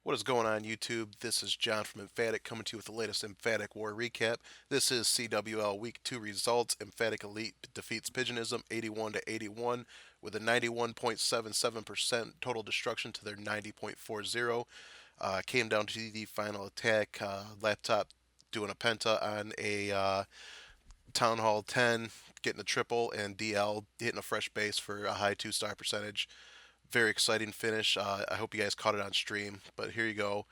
What is going on, YouTube? This is John from Emphatic coming to you with the latest Emphatic War recap. This is CWL Week 2 results. Emphatic Elite defeats Pigeonism 81 to 81 with a 91.77% total destruction to their 90.40. Came down to the final attack. Laptop doing a penta on a Town Hall 10, getting a triple, and DL hitting a fresh base for a high 2-star percentage. Very exciting finish. I hope you guys caught it on stream, but here you go.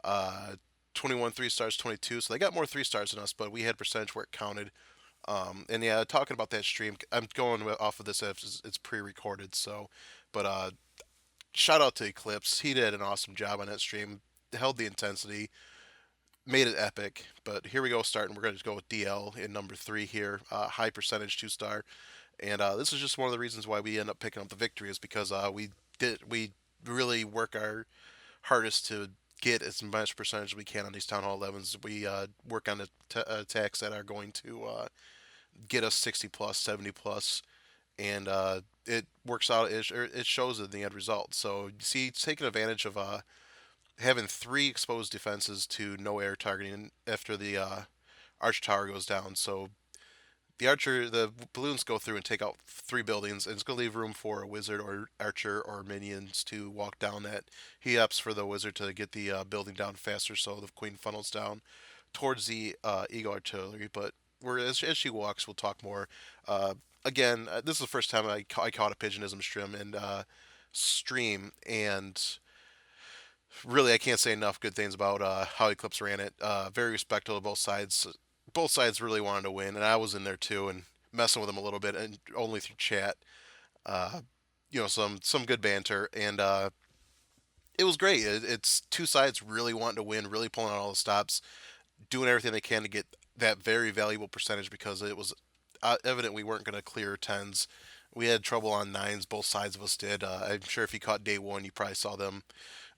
Uh, 21 3 stars, 22. So they got more 3 stars than us, but we had percentage where it counted. And yeah, talking about that stream, I'm going off of this as it's pre-recorded. So, but shout out to Eclipse. He did an awesome job on that stream. Held the intensity, made it epic. But here we go, starting. We're going to go with DL in number 3 here. High percentage 2-star. And this is just one of the reasons why we end up picking up the victory is because we really work our hardest to get as much percentage as we can on these Town Hall 11s. We work on the attacks that are going to get us 60 plus, 70 plus, and it works out. It shows in the end result. So you see, it's taking advantage of having 3 exposed defenses to no air targeting after the arch tower goes down. So the balloons go through and take out 3 buildings, and it's going to leave room for a wizard or archer or minions to walk down that. He opts for the wizard to get the building down faster, so the queen funnels down towards the eagle artillery. But as she walks, we'll talk more. Again, this is the first time I caught a Pigeonism stream, and really I can't say enough good things about how Eclipse ran it. Very respectful of both sides. Both sides really wanted to win, and I was in there too, and messing with them a little bit, and only through chat. Uh, some good banter, and it was great. It's 2 sides really wanting to win, really pulling out all the stops, doing everything they can to get that very valuable percentage because it was evident we weren't going to clear tens. We had trouble on nines. Both sides of us did. I'm sure if you caught day one, you probably saw them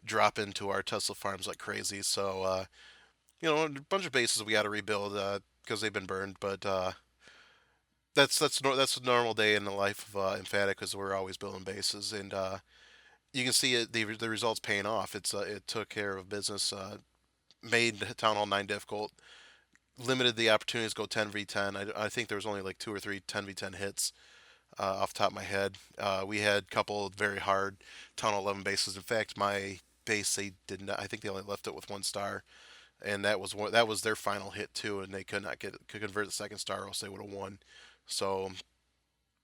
drop into our Tesla farms like crazy. So a bunch of bases we got to rebuild because they've been burned. But that's a normal day in the life of Emphatic because we're always building bases, and you can see the results paying off. It took care of business, made Town Hall 9 difficult, limited the opportunities to go 10v10. I think there was only like 2 or 3 10v10 hits off the top of my head. We had a couple of very hard Town Hall 11 bases. In fact, my base they did not. I think they only left it with 1 star, and that was their final hit too, and they could convert the second star, or else they would have won. So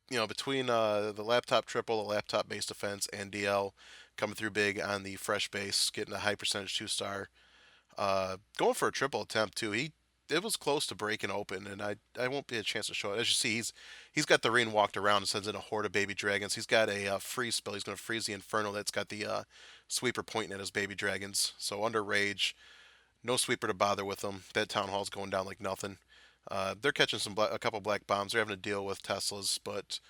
between the laptop triple, the laptop base defense, and DL coming through big on the fresh base, getting a high percentage 2 star, going for a triple attempt too. It was close to breaking open, and I won't be a chance to show it. As you see, he's got the ring walked around and sends in a horde of baby dragons. He's got a freeze spell. He's going to freeze the Inferno that's got the sweeper pointing at his baby dragons. So under rage, no sweeper to bother with them. That town hall's going down like nothing. They're catching a couple black bombs. They're having to deal with Teslas, but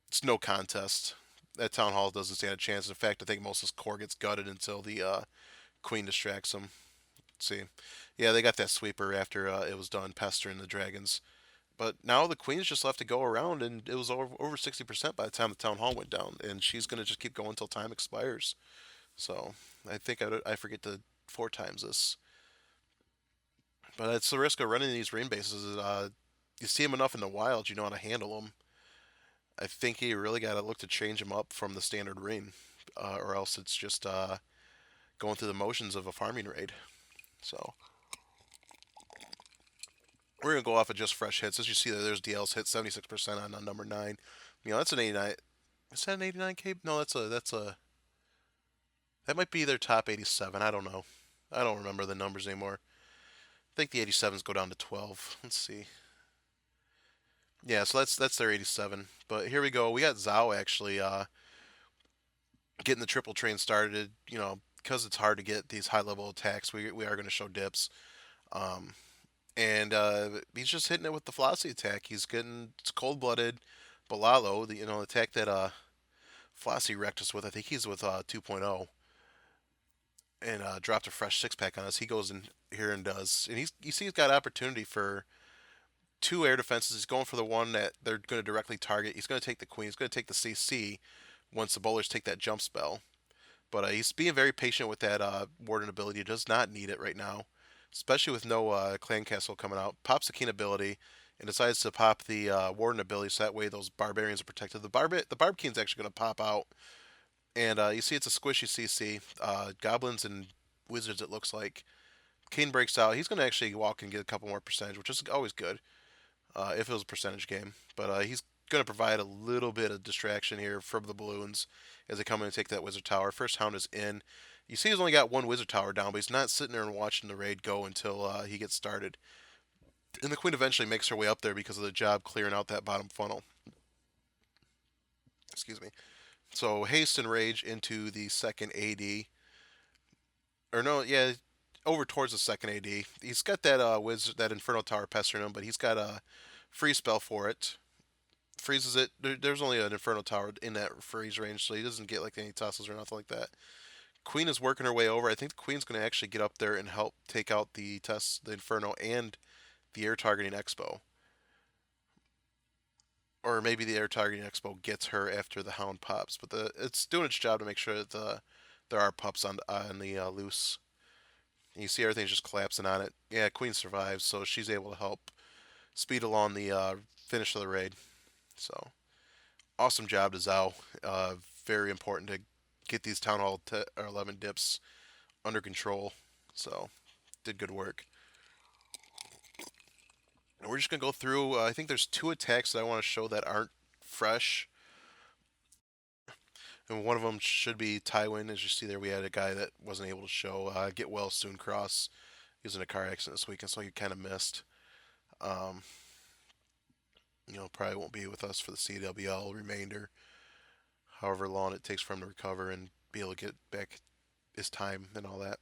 it's no contest. That town hall doesn't stand a chance. In fact, I think most of his core gets gutted until the queen distracts him. Let's see, yeah, they got that sweeper after it was done pestering the dragons. But now the queen's just left to go around, and it was over 60% by the time the town hall went down, and she's gonna just keep going until time expires. So I think I forget to 4 times this, but it's the risk of running these rain bases. You see them enough in the wild, you know how to handle them. I think you really got to look to change them up from the standard rain, or else it's just going through the motions of a farming raid. So we're gonna go off of just fresh hits. As you see, there's DL's hit 76% on number 9. That's an 89. Is that an 89K? No, that might be their top 87. I don't know. I don't remember the numbers anymore. I think the 87s go down to 12. Let's see. Yeah, so that's their 87. But here we go. We got Zhao actually getting the triple train started. Because it's hard to get these high level attacks, we are going to show dips. Um, and he's just hitting it with the Flossie attack. He's getting it's cold blooded. Balalo, the attack that Flossie wrecked us with. I think he's with 2.0 and dropped a fresh 6 pack on us. He goes in here and does, and you see he's got opportunity for 2 air defenses. He's going for the one that they're going to directly target. He's going to take the queen. He's going to take the CC once the bowlers take that jump spell. But he's being very patient with that warden ability. He does not need it right now, especially with no clan castle coming out. Pops the keen ability and decides to pop the warden ability, so that way those barbarians are protected. The barb keen's actually going to pop out, and you see it's a squishy CC. Goblins and wizards, it looks like. Keen breaks out. He's going to actually walk and get a couple more percentage, which is always good if it was a percentage game. But he's going to provide a little bit of distraction here from the balloons as they come in and take that wizard tower. First hound is in. You see he's only got one wizard tower down, but he's not sitting there and watching the raid go until he gets started. And the queen eventually makes her way up there because of the job clearing out that bottom funnel. Excuse me. So haste and rage into the second AD. Or no, yeah, over towards the second AD. He's got that wizard, that Inferno Tower pestering him, but he's got a free spell for it. Freezes it. There's only an Inferno Tower in that freeze range, so he doesn't get like any tussles or nothing like that. Queen is working her way over. I think the Queen's going to actually get up there and help take out the Inferno, and the air targeting Expo. Or maybe the air targeting Expo gets her after the Hound pops. But it's doing its job to make sure that there are pups on the loose. And you see everything's just collapsing on it. Yeah, Queen survives, so she's able to help speed along the finish of the raid. So awesome job to Zhao. Very important to get these Town Hall 11 dips under control. So did good work. And we're just gonna go through. I think there's two attacks that I want to show that aren't fresh, and one of them should be Tywin. As you see there, we had a guy that wasn't able to show. Get well soon cross. He was in a car accident this weekend, so he kind of missed. Um, probably won't be with us for the CWL remainder. However long it takes for him to recover and be able to get back his time and all that.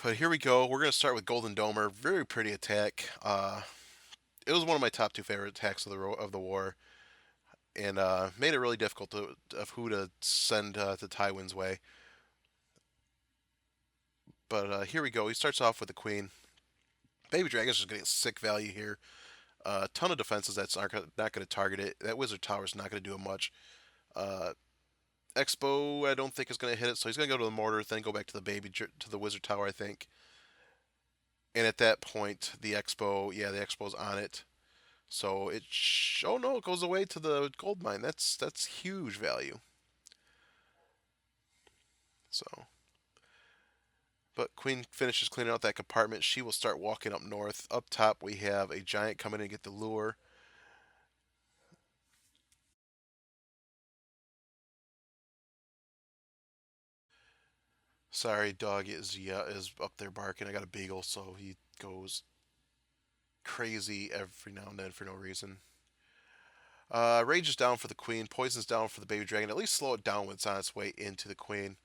But here we go. We're going to start with Golden Domer. Very pretty attack. It was one of my top two favorite attacks of the war, and made it really difficult of who to send to Tywin's way. But here we go. He starts off with the Queen. Baby Dragon's just getting sick value here. A ton of defenses that's not going to target it. That Wizard Tower's not going to do it much. Uh, Expo, I don't think is going to hit it, so he's going to go to the mortar, then go back to the Wizard Tower, I think. And at that point, the Expo's on it. So oh no, it goes away to the gold mine. That's huge value. So, but Queen finishes cleaning out that compartment. She will start walking up north. Up top, we have a giant coming in to get the lure. Sorry, dog is up there barking. I got a beagle, so he goes crazy every now and then for no reason. Rage is down for the Queen. Poison's down for the baby dragon. At least slow it down when it's on its way into the Queen.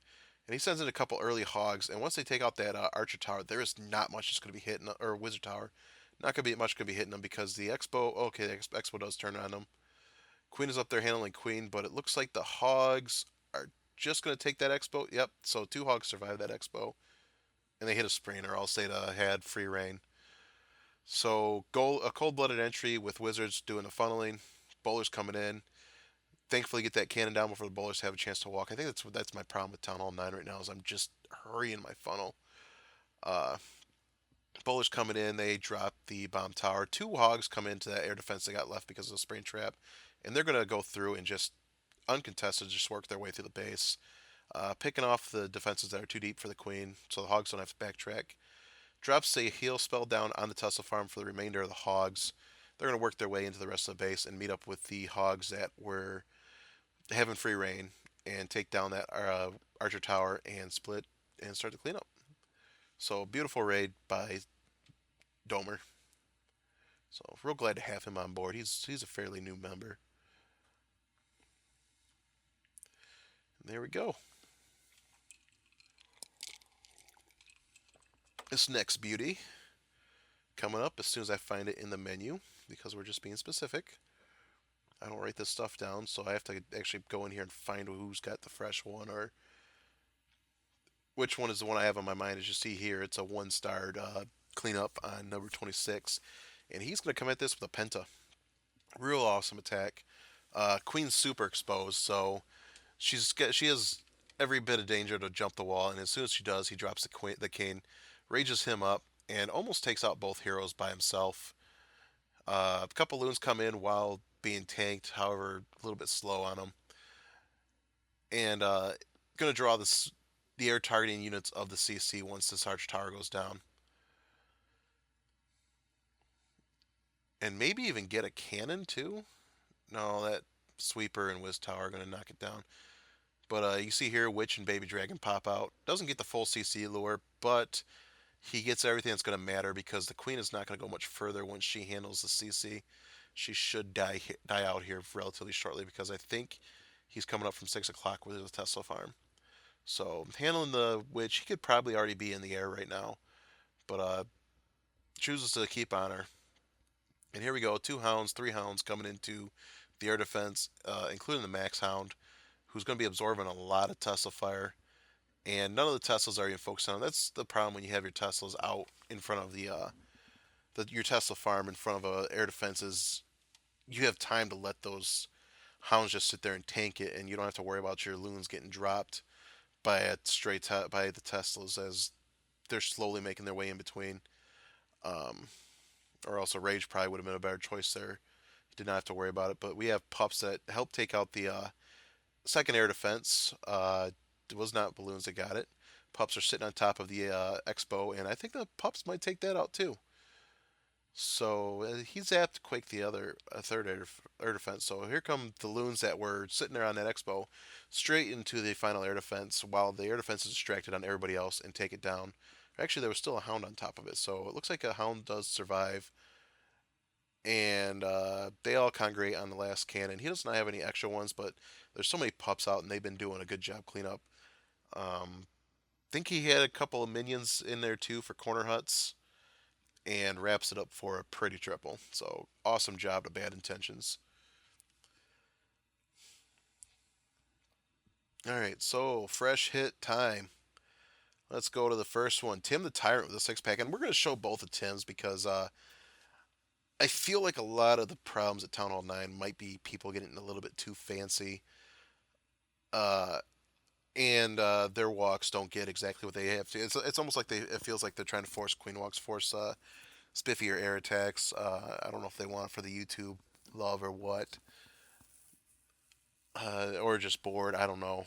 And he sends in a couple early hogs. And once they take out that Archer Tower, there is not much that's going to be hitting, or Wizard Tower. Not going to be much going to be hitting them because the Expo. Okay, the Expo does turn on them. Queen is up there handling Queen, but it looks like the hogs are just going to take that Expo. Yep, so two hogs survive that Expo. And they hit a sprainer. I'll say to had free reign. So a cold-blooded entry with wizards doing the funneling, bowlers coming in. Thankfully, get that cannon down before the bowlers have a chance to walk. I think that's my problem with Town Hall 9 right now is I'm just hurrying my funnel. Uh, Bowlers coming in, they drop the bomb tower. Two hogs come into that air defense they got left because of the spring trap, and they're gonna go through and just uncontested just work their way through the base, picking off the defenses that are too deep for the queen, so the hogs don't have to backtrack. Drops a heal spell down on the Tussle farm for the remainder of the hogs. They're going to work their way into the rest of the base and meet up with the hogs that were having free reign and take down that Archer Tower and split and start the cleanup. So beautiful raid by Domer. So real glad to have him on board. He's a fairly new member. And there we go. This next beauty coming up as soon as I find it in the menu because we're just being specific. I don't write this stuff down, so I have to actually go in here and find who's got the fresh one or which one is the one I have on my mind. As you see here, it's a one-starred cleanup on number 26, and he's going to come at this with a penta. Real awesome attack. Queen's super exposed, so she has every bit of danger to jump the wall, and as soon as she does, he drops the cane, rages him up, and almost takes out both heroes by himself. A couple loons come in while being tanked, however, a little bit slow on them, and gonna draw the air targeting units of the CC once this arch tower goes down, and maybe even get a cannon too. No, that sweeper and whiz tower are gonna knock it down. But you see here, Witch and Baby Dragon pop out. Doesn't get the full CC lure, but he gets everything that's going to matter because the Queen is not going to go much further once she handles the CC. She should die out here relatively shortly because I think he's coming up from 6 o'clock with his Tesla farm. So handling the Witch, he could probably already be in the air right now, but chooses to keep on her. And here we go, 2 hounds, 3 hounds coming into the air defense, including the Max Hound, who's going to be absorbing a lot of Tesla fire. And none of the Teslas are even focused on. That's the problem when you have your Teslas out in front of your Tesla farm in front of air defenses. You have time to let those hounds just sit there and tank it, and you don't have to worry about your loons getting dropped by by the Teslas as they're slowly making their way in between. Um, or else a Rage probably would have been a better choice there. You did not have to worry about it. But we have pups that help take out the second air defense. It was not balloons that got it. Pups are sitting on top of the Expo, and I think the pups might take that out too. So he's apt to quake the other third air defense. So here come the loons that were sitting there on that Expo, straight into the final air defense, while the air defense is distracted on everybody else and take it down. Actually, there was still a hound on top of it, so it looks like a hound does survive. And they all congregate on the last cannon. He does not have any extra ones, but there's so many pups out, and they've been doing a good job cleanup. Think he had a couple of minions in there too for corner huts, and wraps it up for a pretty triple. So awesome job to Bad Intentions. All right, so fresh hit time. Let's go to the first one. Tim the Tyrant with a 6 pack, and we're going to show both of Tim's because I feel like a lot of the problems at Town Hall 9 might be people getting a little bit too fancy. Uh, and their walks don't get exactly what they have to. It's almost like it feels like they're trying to force queen walks, force spiffy or air attacks. I don't know if they want it for the YouTube love or what, or just bored. I don't know.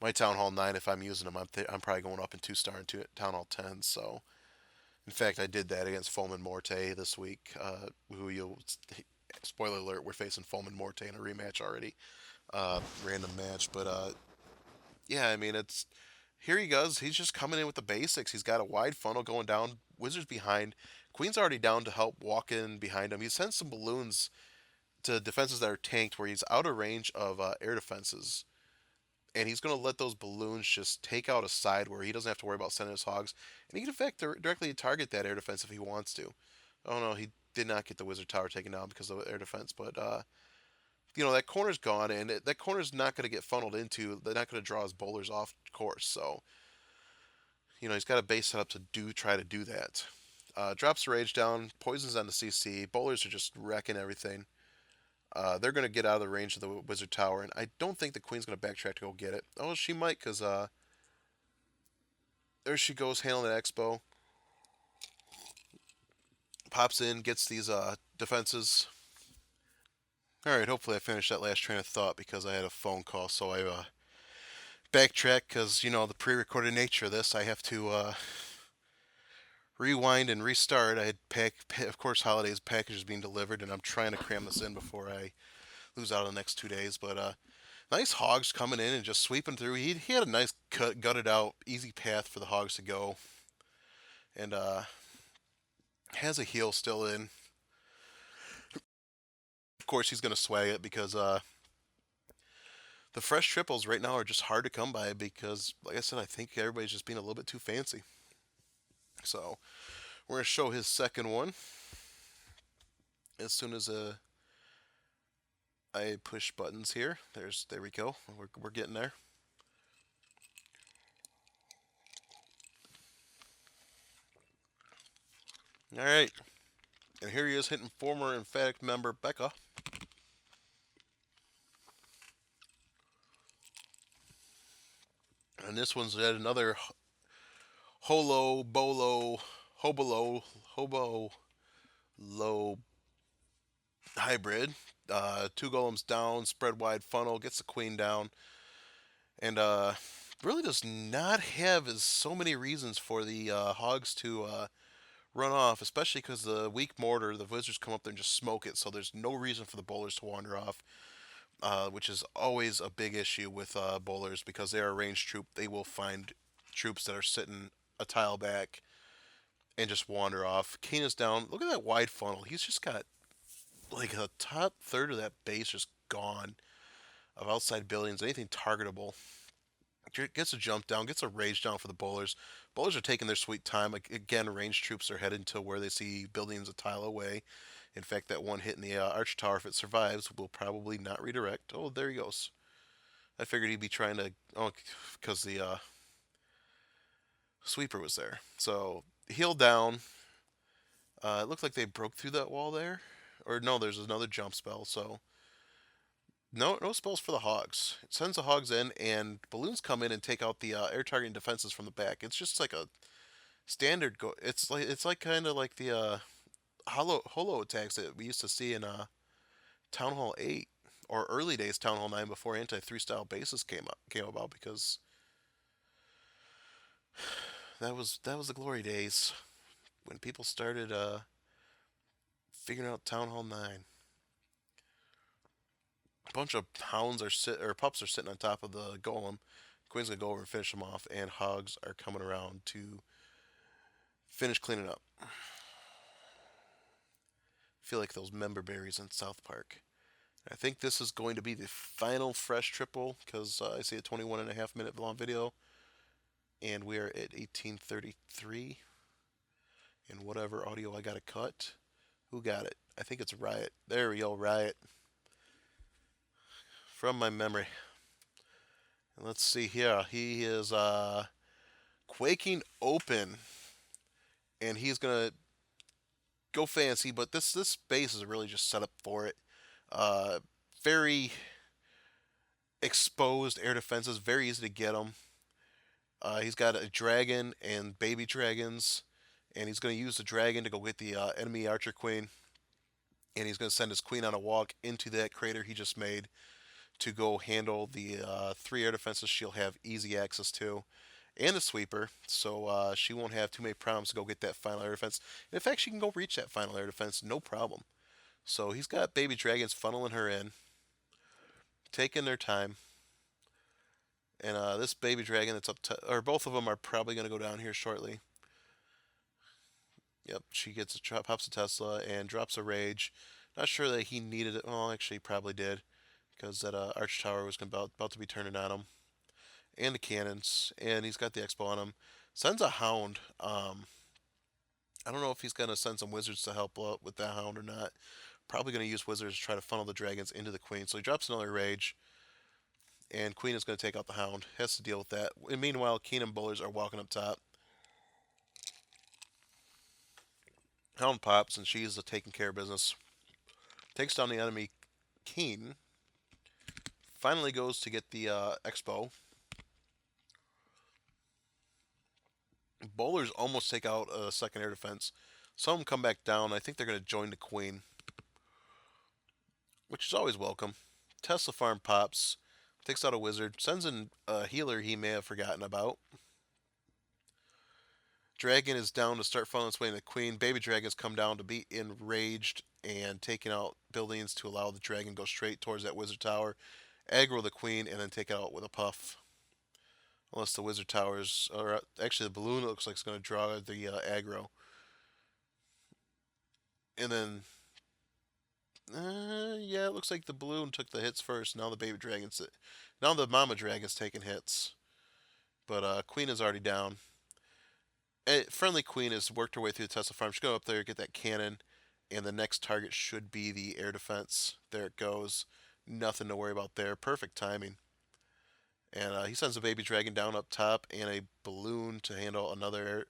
My Town Hall 9, if I'm using them, I'm probably going up in 2-star and Town Hall 10. So, in fact, I did that against Foeman Morte this week. Who you'll spoiler alert, we're facing Foeman Morte in a rematch already. Random match, but yeah, I mean it's here he goes. He's just coming in with the basics. He's got a wide funnel going down. Wizards behind. Queen's already down to help walk in behind him. He sends some balloons to defenses that are tanked where he's out of range of air defenses. And he's going to let those balloons just take out a side where he doesn't have to worry about sending his hogs. And he can, in fact, directly target that air defense if he wants to. Oh, no, he did not get the wizard tower taken down because of air defense. But, that corner's gone, and that corner's not going to get funneled into. They're not going to draw his bowlers off course. So, he's got a base set up to try to do that. Drops the rage down, poisons on the CC. Bowlers are just wrecking everything. They're going to get out of the range of the wizard tower, and I don't think the queen's going to backtrack to go get it. Oh, she might, because there she goes, handling the Expo. Pops in, gets these defenses. All right, hopefully I finished that last train of thought because I had a phone call, so I backtrack because, the pre-recorded nature of this, I have to rewind and restart. I had of course, holidays packages being delivered, and I'm trying to cram this in before I lose out on the next 2 days. But nice hogs coming in and just sweeping through. He had a nice gutted out, easy path for the hogs to go, and has a heal still in. Of course, he's going to swag it because the fresh triples right now are just hard to come by because, like I said, I think everybody's just being a little bit too fancy. So we're going to show his second one as soon as I push buttons here. There we go. We're getting there. All right. And here he is hitting former Emphatic member Becca. And this one's at another holo, bolo, hobolo, hobo, low hybrid. Two golems down, spread wide funnel, gets the queen down, and really does not have as so many reasons for the hogs to run off, especially because the weak mortar, the wizards come up there and just smoke it, so there's no reason for the bowlers to wander off, which is always a big issue with bowlers because they are a ranged troop. They will find troops that are sitting a tile back and just wander off. Kane is down. Look at that wide funnel. He's just got like a top third of that base just gone of outside buildings, anything targetable. Gets a jump down, gets a rage down for the bowlers. Bowlers are taking their sweet time. Like, again, ranged troops are heading to where they see buildings a tile away. In fact, that one hit in the arch tower, if it survives, will probably not redirect. Oh, there he goes. I figured he'd be trying to. Oh, because the sweeper was there. So, heal down. It looks like they broke through that wall there. Or no, there's another jump spell. So, no spells for the hogs. It sends the hogs in, and balloons come in and take out the air targeting defenses from the back. It's just like a standard go. It's like kind of like the holo attacks that we used to see in Town Hall 8 or early days Town Hall 9 before anti 3 style bases came about because that was the glory days when people started figuring out Town Hall 9. A bunch of hounds or pups are sitting on top of the golem. Queen's gonna go over and finish them off, and hogs are coming around to finish cleaning up. Feel like those member berries in South Park. I think this is going to be the final fresh triple because I see a 21.5 minute long video, and we are at 18:33. And whatever audio I got to cut, who got it? I think it's Riot. There we go, Riot. From my memory. And let's see here. He is quaking open, and he's gonna go fancy, but this base is really just set up for it. Uh, Very exposed air defenses, very easy to get them. He's got a dragon and baby dragons, and he's going to use the dragon to go get the enemy archer queen, and he's going to send his queen on a walk into that crater he just made to go handle the three air defenses she'll have easy access to, and the sweeper, so she won't have too many problems to go get that final air defense. And in fact, she can go reach that final air defense, no problem. So he's got baby dragons funneling her in, taking their time. And this baby dragon that's or both of them are probably going to go down here shortly. Yep, she gets pops a Tesla and drops a rage. Not sure that he needed it. Well, actually, he probably did, because that arch tower was about to be turning on him, and the cannons, and he's got the expo on him. Sends a hound. I don't know if he's going to send some wizards to help out with that hound or not. Probably going to use wizards to try to funnel the dragons into the queen. So he drops another rage, and queen is going to take out the hound. Has to deal with that. And meanwhile, Keenan bowlers are walking up top. Hound pops, and she's taking care of business. Takes down the enemy Keen. Finally goes to get the expo. Bowlers almost take out a second air defense. Some of them come back down. I think they're going to join the queen, which is always welcome. Tesla farm pops. Takes out a wizard. Sends in a healer he may have forgotten about. Dragon is down to start funneling its way into the queen. Baby dragons come down to be enraged and taking out buildings to allow the dragon go straight towards that wizard tower, aggro the queen, and then take it out with a puff. Unless the wizard towers, or actually the balloon looks like it's going to draw the aggro. And then, yeah, it looks like the balloon took the hits first. Now the baby dragon's, now the mama dragon's taking hits. But queen is already down. Friendly queen has worked her way through the Tesla farm. She's going up there, get that cannon, and the next target should be the air defense. There it goes. Nothing to worry about there. Perfect timing. And he sends a baby dragon down up top and a balloon to handle another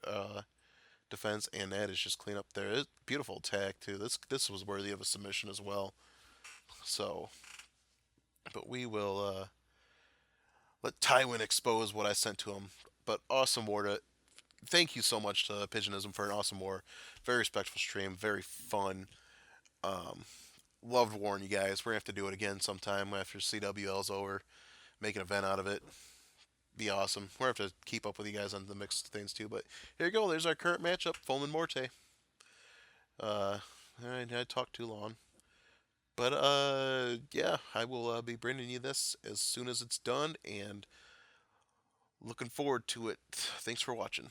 defense, and that is just clean up there. It's beautiful attack too. This was worthy of a submission as well. So, but we will let Tywin expose what I sent to him. But awesome war to thank you so much to Pigeonism for an awesome war. Very respectful stream, very fun. Um, Loved warning you guys. We're gonna have to do it again sometime after CWL's over. Make an event out of it. Be awesome. We're gonna have to keep up with you guys on the mixed things too. But here you go. There's our current matchup: Foeman Morte. Uh, I talked too long. But yeah, I will be bringing you this as soon as it's done, and looking forward to it. Thanks for watching.